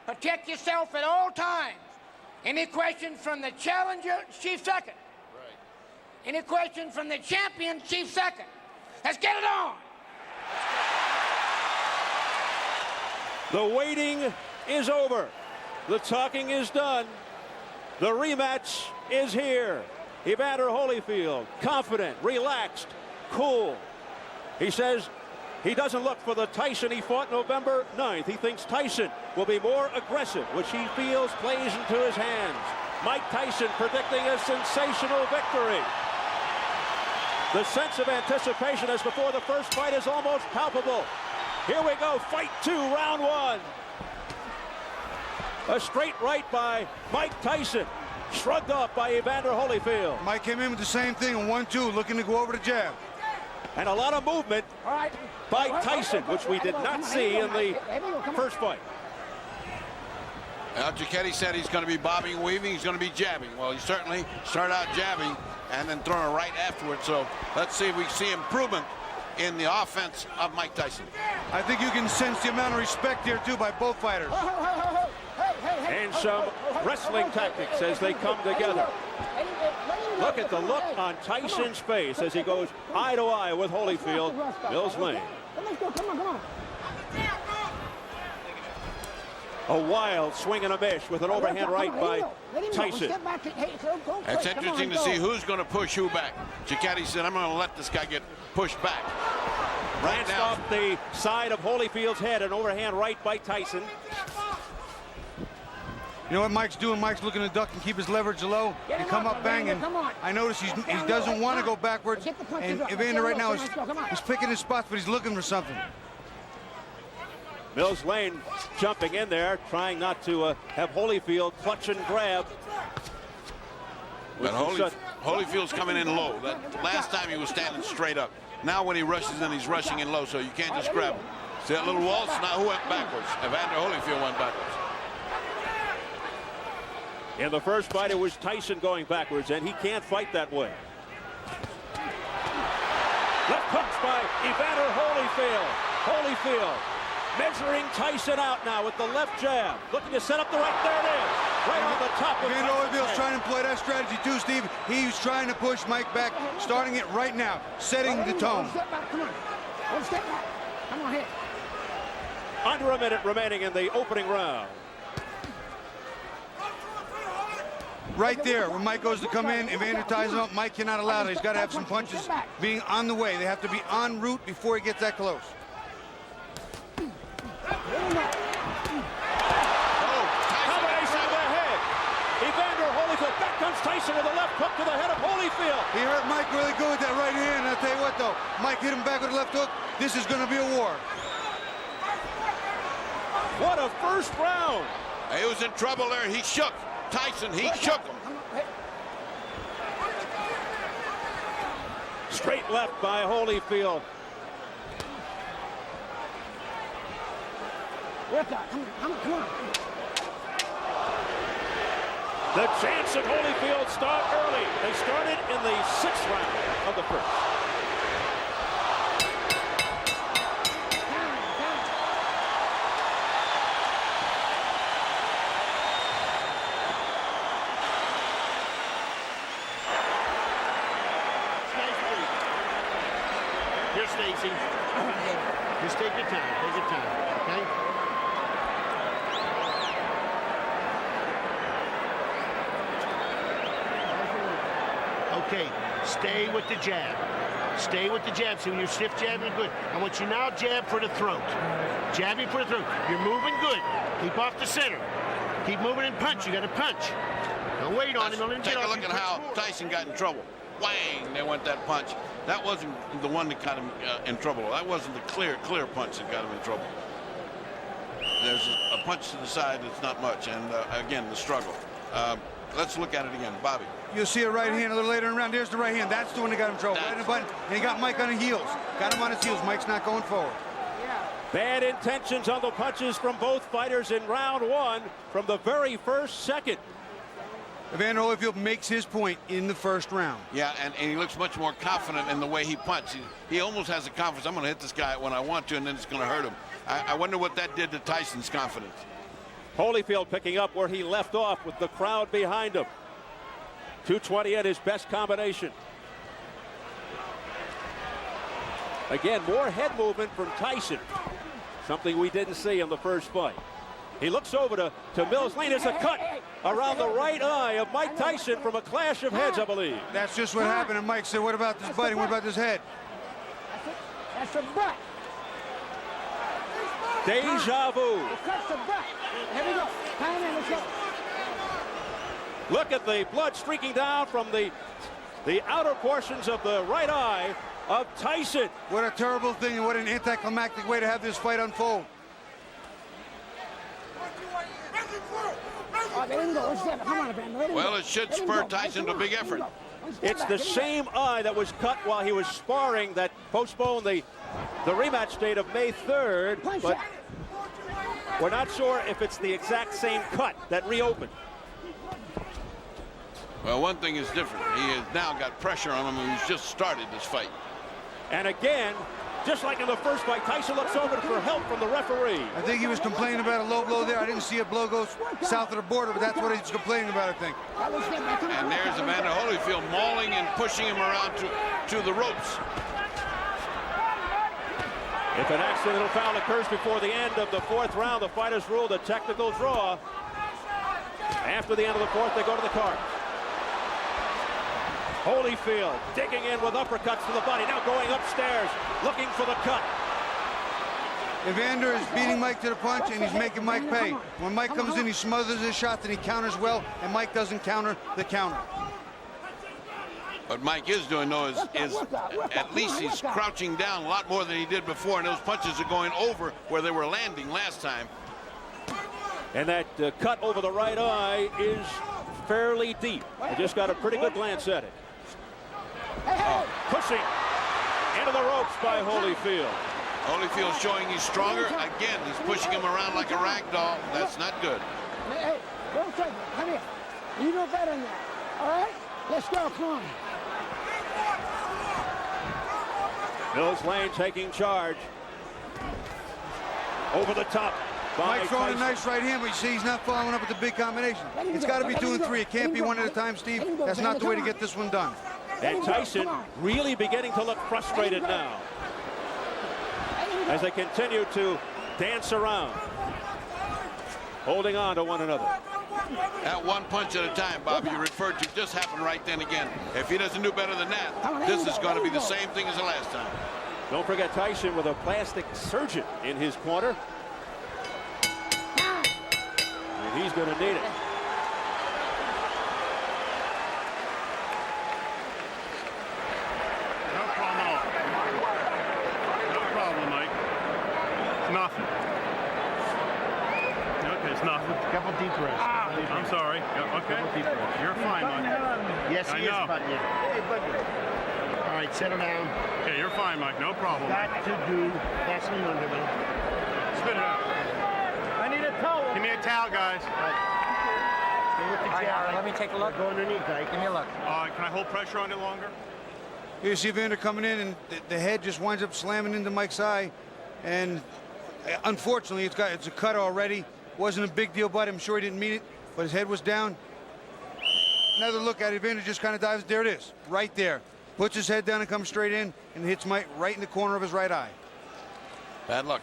Protect yourself at all times. Any questions from the challenger, chief second. Right. Any questions from the champion, chief second. Let's get it on. The waiting is over. The talking is done. The rematch is here. Evander Holyfield, confident, relaxed, cool. He says he doesn't look for the Tyson he fought November 9th. He thinks Tyson will be more aggressive, which he feels plays into his hands. Mike Tyson predicting a sensational victory. The sense of anticipation as before the first fight is almost palpable. Here we go, fight 2, round 1. A straight right by Mike Tyson, shrugged off by Evander Holyfield. Mike came in with the same thing, a 1-2, looking to go over the jab. And a lot of movement by Tyson, which we did not see in the first fight. Giacchetti said he's going to be bobbing and weaving, he's going to be jabbing. Well, he certainly started out jabbing and then throwing a right afterwards. So let's see if we see improvement in the offense of Mike Tyson. I think you can sense the amount of respect here, too, by both fighters. And some wrestling tactics as they come together. Look at the look on Tyson's face as he goes eye to eye with Holyfield. Mills Lane. A wild swing and a miss with an overhand right by Tyson. It's interesting to see who's going to push who back. Giacchetti said, I'm going to let this guy get pushed back. Right Glanced now. off the side of Holyfield's head, an overhand right by Tyson. You know what Mike's doing? Mike's looking to duck and keep his leverage low and come up banging. I notice he doesn't want to go backwards. And Evander right now is picking his spots, but he's looking for something. Mills Lane jumping in there, trying not to have Holyfield clutch and grab. But Holyfield's coming in low. That last time he was standing straight up. Now when he rushes in, he's rushing in low, so you can't just grab him. See that little waltz? Now who went backwards? Evander Holyfield went backwards. In the first fight, it was Tyson going backwards, and he can't fight that way. Left hooks by Evander Holyfield. Holyfield measuring Tyson out now with the left jab. Looking to set up the right. There it is. Right on the top of Evander Tyson's Holyfield's head. trying to employ that strategy too, Steve. He's trying to push Mike back, starting it right now, setting the tone. Step back, come on. One step back. Come on here. Under a minute remaining in the opening round. Right there, when Mike goes to come in, Evander ties him up. Mike cannot allow that. He's got to have some punches being on the way. They have to be en route before he gets that close. Combination of the head. Evander Holyfield. Back comes Tyson with a left hook to the head of Holyfield. He hurt Mike really good with that right hand. And I'll tell you what, though, Mike hit him back with a left hook. This is going to be a war. What a first round. He was in trouble there. He shook Tyson. He shook him. Straight left by Holyfield. Come on. The chance of Holyfield start early. They started in the 6th round of the first. Here, Stacy. Just take your time, okay? Okay, stay with the jab. Stay with the jab. So when you're stiff jabbing, good. I want you now jab for the throat. Jabbing for the throat. You're moving good. Keep off the center. Keep moving and punch. You got to punch. Don't wait on him. Don't let him Take get a off. look at how Tyson got in trouble. Whang! There went that punch. That wasn't the one that got him in trouble. That wasn't the clear punch that got him in trouble. There's a punch to the side that's not much, and again, the struggle. Let's look at it again. Bobby. You'll see a right hand a little later in the round. There's the right hand. That's the one that got him in trouble. Right in the button. And he got Mike on the heels. Got him on his heels. Mike's not going forward. Bad intentions on the punches from both fighters in round 1 from the very first second. Evander Holyfield makes his point in the first round. Yeah, and he looks much more confident in the way he punches. He almost has the confidence. I'm going to hit this guy when I want to, and then it's going to hurt him. I wonder what that did to Tyson's confidence. Holyfield picking up where he left off with the crowd behind him. 220 at his best combination. Again, more head movement from Tyson. Something we didn't see in the first fight. He looks over to Mills Lane. There's a cut around the right eye of Mike Tyson from a clash of heads, I believe. That's just what happened. And Mike said, what about this biting? What about this head? That's a butt. Deja vu. That's the butt. Here we go. Time in, let's go. Look at the blood streaking down from the outer portions of the right eye of Tyson. What a terrible thing and what an anticlimactic way to have this fight unfold. Well, it should spur Tyson to a big effort. It's the same eye that was cut while he was sparring that postponed the rematch date of May 3rd, but we're not sure if it's the exact same cut that reopened. Well, one thing is different. He has now got pressure on him, and he's just started this fight. And again, just like in the first fight, Tyson looks over for help from the referee. I think he was complaining about a low blow there. I didn't see a blow go south of the border, but that's what he's complaining about, I think. And there's Evander Holyfield mauling and pushing him around to the ropes. If an accidental foul occurs before the end of the fourth round, the fighters ruled a technical draw. After the end of the fourth, they go to the card. Holyfield digging in with uppercuts to the body, now going upstairs, looking for the cut. Evander is beating Mike to the punch, and he's making Mike pay. When Mike comes in, he smothers his shots, and he counters well, and Mike doesn't counter the counter. What Mike is doing, though, is at least he's crouching down a lot more than he did before, and those punches are going over where they were landing last time. And that cut over the right eye is fairly deep. I just got a pretty good glance at it. Pushing into the ropes by Holyfield. Holyfield showing he's stronger. Again, he's pushing him around like a rag doll. That's not good. Hey, don't take it. Come here. You know better than that. All right? Let's go. Come on. Mills Lane taking charge. Over the top. Mike throwing a nice right hand, but you see he's not following up with the big combination. It's got to be 2 and 3. It can't be one at a time, Steve. That's not the way to get this one done. And Tyson really beginning to look frustrated now as they continue to dance around, holding on to one another. That one punch at a time, Bobby, you referred to, just happened right then again. If he doesn't do better than that, this is going to be the same thing as the last time. Don't forget Tyson with a plastic surgeon in his corner. And he's going to need it. Nothing. Okay, it's nothing. A couple deep breaths. I'm sorry. Okay. Deep breaths. You're fine, Mike. Yes, he is, buddy. Hey, buddy. All right, settle down. Okay, you're fine, Mike. No problem. Got to do. Pass me under me. Spit it out. I need a towel. Give me a towel, guys. Stay with the jab. Let me take a look. Go underneath, Ike. Give me a look. Can I hold pressure on it longer? Here you see Evander coming in, and the head just winds up slamming into Mike's eye. And unfortunately, it's a cut already. Wasn't a big deal, but I'm sure he didn't mean it. But his head was down. Another look at it. Evander just kind of dives. There it is, right there. Puts his head down and comes straight in, and hits Mike right in the corner of his right eye. Bad luck.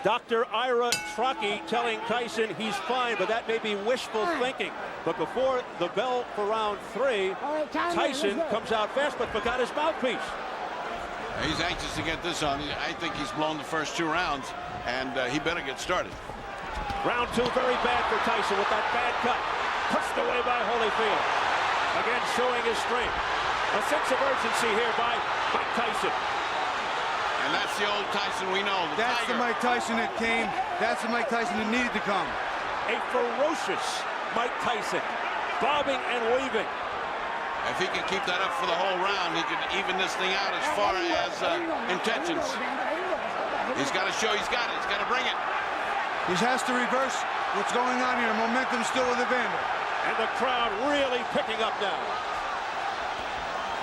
Dr. Ira Truckee telling Tyson he's fine, but that may be wishful thinking. But before the bell for round 3, Tyson comes out fast, but forgot his mouthpiece. He's anxious to get this on. I think he's blown the first 2 rounds, and he better get started. Round 2, very bad for Tyson with that bad cut. Pushed away by Holyfield. Again, showing his strength. A sense of urgency here by Mike Tyson. And that's the old Tyson we know. That's the Mike Tyson that came. That's the Mike Tyson that needed to come. A ferocious Mike Tyson, bobbing and weaving. If he can keep that up for the whole round, he could even this thing out as far as intentions. He's got to show he's got it. He's got to bring it. He has to reverse what's going on here. Momentum's still with Evander. And the crowd really picking up now.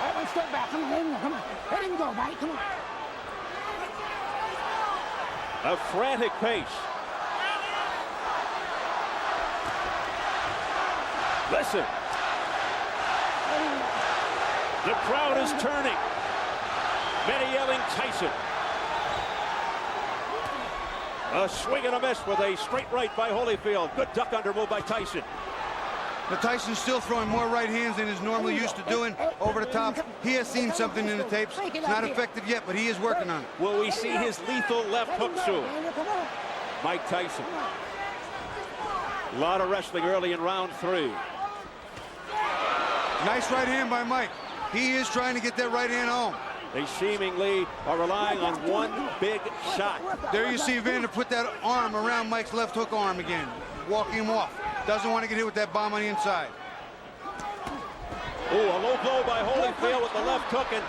All right, let's step back. Come on, let him go. Come on. Let him go, buddy. Come on. A frantic pace. Listen. The crowd is turning. Many yelling Tyson. A swing and a miss with a straight right by Holyfield. Good duck under move by Tyson. But Tyson's still throwing more right hands than he's normally used to doing over the top. He has seen something in the tapes. It's not effective yet, but he is working on it. Will we see his lethal left hook soon? Mike Tyson. A lot of wrestling early in round 3. Nice right hand by Mike. He is trying to get that right hand home. They seemingly are relying on one big shot. There you see Evander put that arm around Mike's left hook arm again, walking him off. Doesn't want to get hit with that bomb on the inside. Ooh, a low blow by Holyfield with the left hook, and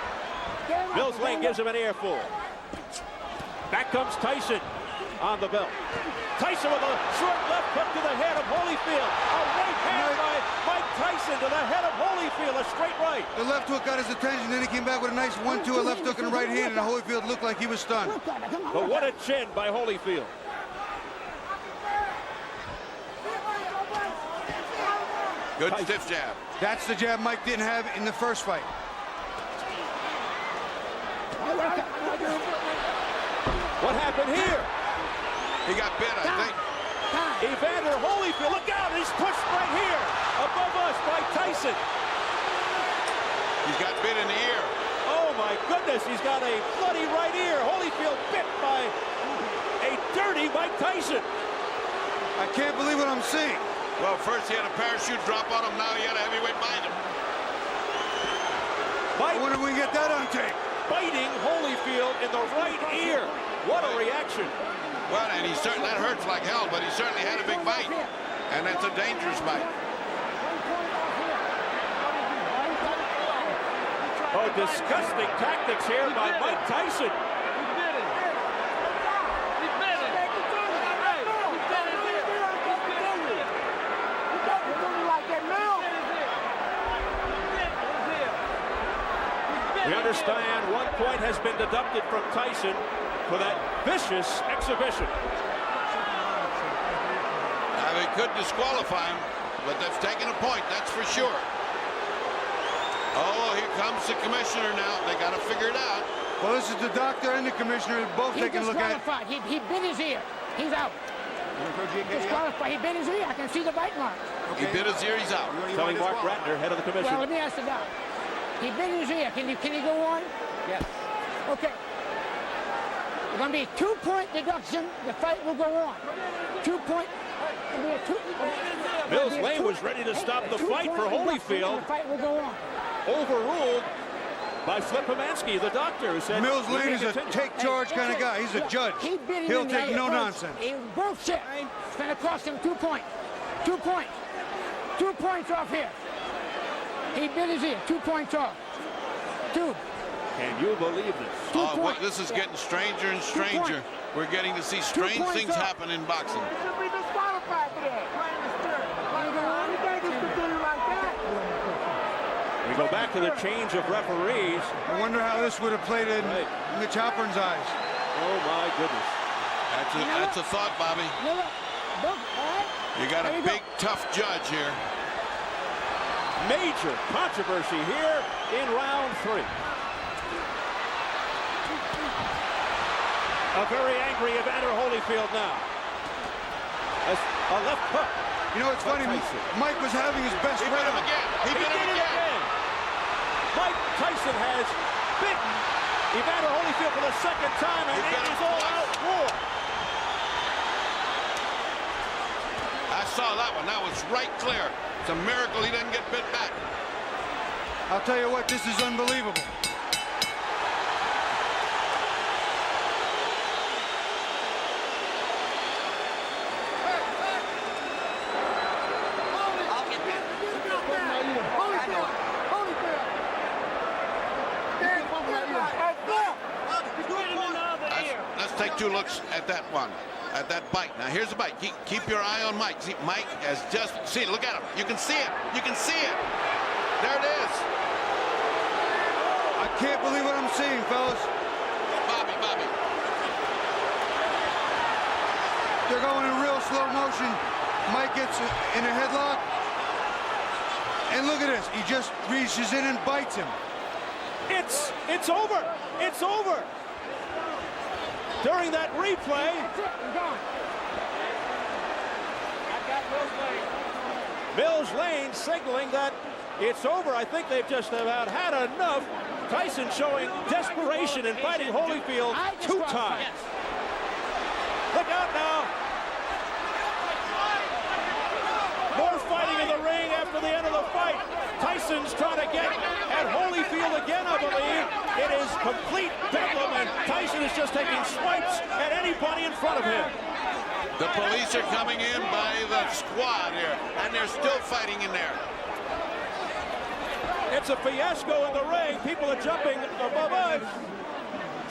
Mills Lane gives him an earful. Back comes Tyson on the belt. Tyson with a short left hook to the head of Holyfield. A right hand by Mike Tyson to the head of Holyfield, a straight right. The left hook got his attention, then he came back with a nice 1-2, a left hook and a right hand, and Holyfield looked like he was stunned. But what a chin by Holyfield. Good stiff jab. That's the jab Mike didn't have in the first fight. What happened here? He got bit, I think. Evander Holyfield, look out, he's pushed right here, above us by Tyson. He's got bit in the ear. Oh my goodness, he's got a bloody right ear. Holyfield bit by a dirty Mike Tyson. I can't believe what I'm seeing. Well, first he had a parachute drop on him, now he had a heavyweight bind him. I wonder if we can get that on tape. Biting Holyfield in the right ear. What a reaction. Well, and he certainly, that hurts like hell, but he certainly had a big bite. And that's a dangerous bite. Oh, disgusting tactics here by Mike Tyson. We understand 1 point has been deducted from Tyson for that vicious exhibition. Now, they could disqualify him, but they've taken a point, that's for sure. Oh, here comes the commissioner now. They got to figure it out. Well, this is the doctor and the commissioner both taking a look at it. He bit his ear. He's out. Disqualified. He bit his ear. I can see the bite mark. He bit his ear, he's out. Telling Mark Ratner, head of the commission. Well, let me ask the doc. He bit his ear. Can he go on? Yes. Okay. It's going to be a 2-point deduction. The fight will go on. 2 point. Mills Lane was ready to stop the fight for Holyfield. The fight will go on. Overruled by Flip Pomansky, the doctor, who said Mills Lane is a take charge kind of guy. He's a judge. He'll take no nonsense. Bullshit. It's going to cost him 2 points. 2 points. 2 points off here. He bit his ear. 2 points off. 2. Can you believe this? Oh, well, this is getting stranger and stranger. We're getting to see strange things happen in boxing. Should be disqualified for that. We go back to the change of referees. I wonder how this would have played in Mitch Halpern's eyes. Oh my goodness. That's a thought, Bobby. You got a big, tough judge here. Major controversy here in round 3. A very angry Evander Holyfield now. A left hook. You know, it's funny. Mike was having his best He bit him again. He bit him again. Mike Tyson has bitten Evander Holyfield for the second time, and it is all-out war. I saw that one. That was right clear. It's a miracle he didn't get bit back. I'll tell you what, this is unbelievable. Let's take 2 looks at that one, at that bite. Now here's the bite. Keep your eye on Mike. See, Mike has just, see, look at him. You can see it. You can see it. There it is. I can't believe what I'm seeing, fellas. Bobby. They're going in real slow motion. Mike gets in a headlock. And look at this. He just reaches in and bites him. It's over. It's over. During that replay, That's it. I'm gone. Mills Lane signaling that it's over. I think they've just about had enough. Tyson showing desperation in fighting Holyfield 2 times. Look out now. More fighting in the ring after the end of the fight. Tyson's trying to get at Holyfield again, I believe. It is complete bedlam, and Tyson is just taking swipes at anybody in front of him. The police are coming in by the squad here, and they're still fighting in there. It's a fiasco in the ring. People are jumping above us,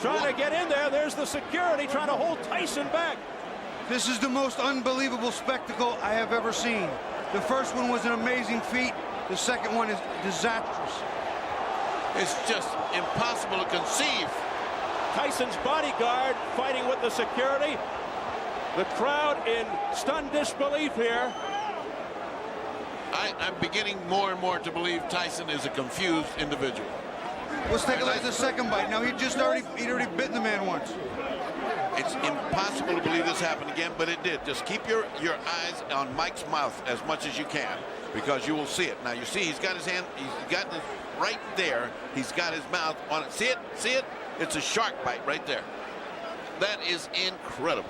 trying to get in there. There's the security trying to hold Tyson back. This is the most unbelievable spectacle I have ever seen. The first one was an amazing feat. The second one is disastrous. It's just impossible to conceive. Tyson's bodyguard fighting with the security. The crowd in stunned disbelief here. I'm beginning more and more to believe Tyson is a confused individual. Let's take a look at the second bite. Now he'd already bitten the man once. It's impossible to believe this happened again, but it did. Just keep your eyes on Mike's mouth as much as you can, because you will see it. Now you see he's got his hand, he's got this right there. He's got his mouth on it. See it? See it? It's a shark bite right there. That is incredible.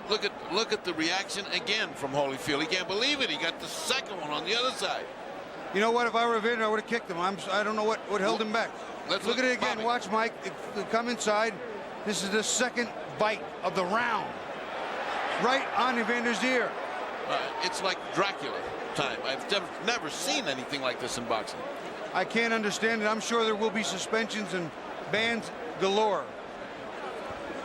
Look at the reaction again from Holyfield. He can't believe it. He got the second one on the other side. You know what? If I were Evander, I would have kicked him. I don't know what held him back. Let's look at it again. Bobby. Watch, Mike. Come inside. This is the second bite of the round. Right on Evander's ear. It's like Dracula time. I've never seen anything like this in boxing. I can't understand it. I'm sure there will be suspensions and bans galore.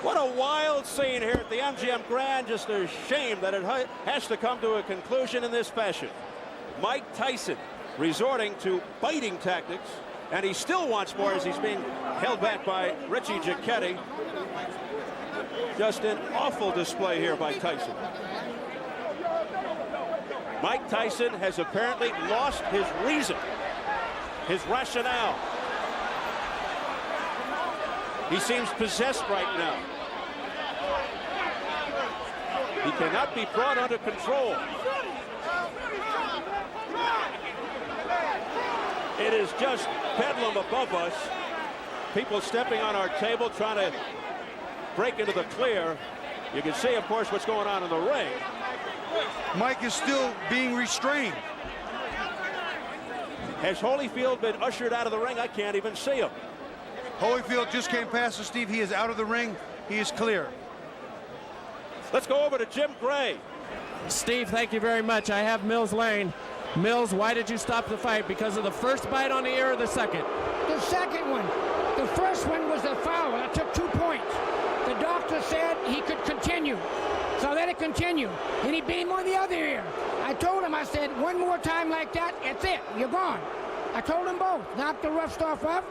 What a wild scene here at the MGM Grand. Just a shame that it has to come to a conclusion in this fashion. Mike Tyson resorting to biting tactics, and he still wants more as he's being held back by Richie Giacchetti. Just an awful display here by Tyson. Mike Tyson has apparently lost his reason, his rationale. He seems possessed right now. He cannot be brought under control. It is just bedlam above us. People stepping on our table, trying to break into the clear. You can see, of course, what's going on in the ring. Mike is still being restrained. Has Holyfield been ushered out of the ring? I can't even see him. Holyfield just came past us, Steve. He is out of the ring. He is clear. Let's go over to Jim Gray. Steve, thank you very much. I have Mills Lane. Mills, why did you stop the fight? Because of the first bite on the ear or the second? The second one. The first one was the foul. I took 2 points. The doctor said he could continue. So I let it continue. And he beat him on the other ear. I told him, I said, one more time like that, that's it. You're gone. I told them both. Knocked the rough stuff off.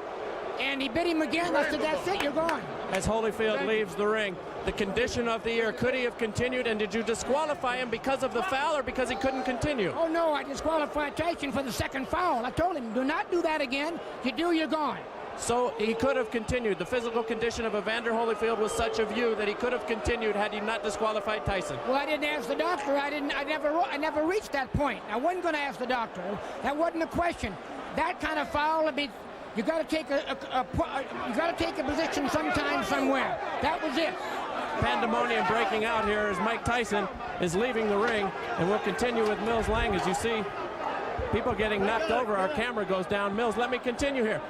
And he bit him again. I said, that's it. You're gone. As Holyfield leaves the ring, the condition of the ear, could he have continued? And did you disqualify him because of the foul or because he couldn't continue? Oh, no. I disqualified Tyson for the second foul. I told him, do not do that again. If you do, you're gone. So he could have continued. The physical condition of Evander Holyfield was such a view that he could have continued had he not disqualified Tyson. Well, I didn't ask the doctor. I never reached that point. I wasn't going to ask the doctor. That wasn't a question. That kind of foul would be, you got to take a position sometime somewhere. That was it. Pandemonium breaking out here as Mike Tyson is leaving the ring, and we'll continue with Mills Lang. As you see people getting knocked over, our camera goes down. Mills, let me continue here.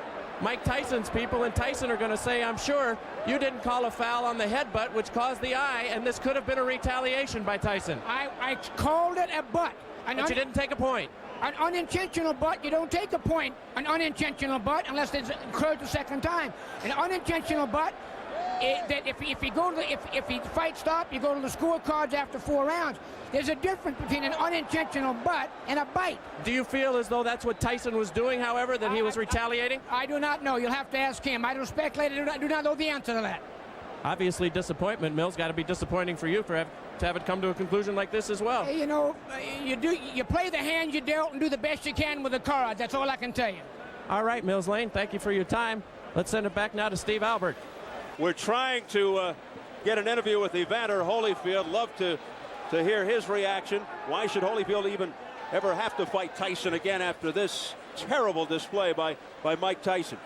Mike Tyson's people and Tyson are going to say, I'm sure you didn't call a foul on the headbutt, which caused the eye, and this could have been a retaliation by Tyson. I called it a butt. But you didn't take a point. An unintentional butt, you don't take a point. An unintentional butt, unless it occurred the second time. An unintentional butt, that if he fight stop, you go to the scorecards after 4 rounds. There's a difference between an unintentional butt and a bite. Do you feel as though that's what Tyson was doing, however, that he was retaliating? I do not know. You'll have to ask him. I don't speculate. I do not know the answer to that. obviously disappointment. Mills, got to be disappointing for you to have it come to a conclusion like this as well. You know, you play the hand you dealt and do the best you can with the cards. That's all I can tell you. All right, Mills Lane, thank you for your time. Let's send it back now to Steve Albert. We're trying to get an interview with Evander Holyfield. Love to hear his reaction. Why should Holyfield even ever have to fight Tyson again after this terrible display by Mike Tyson?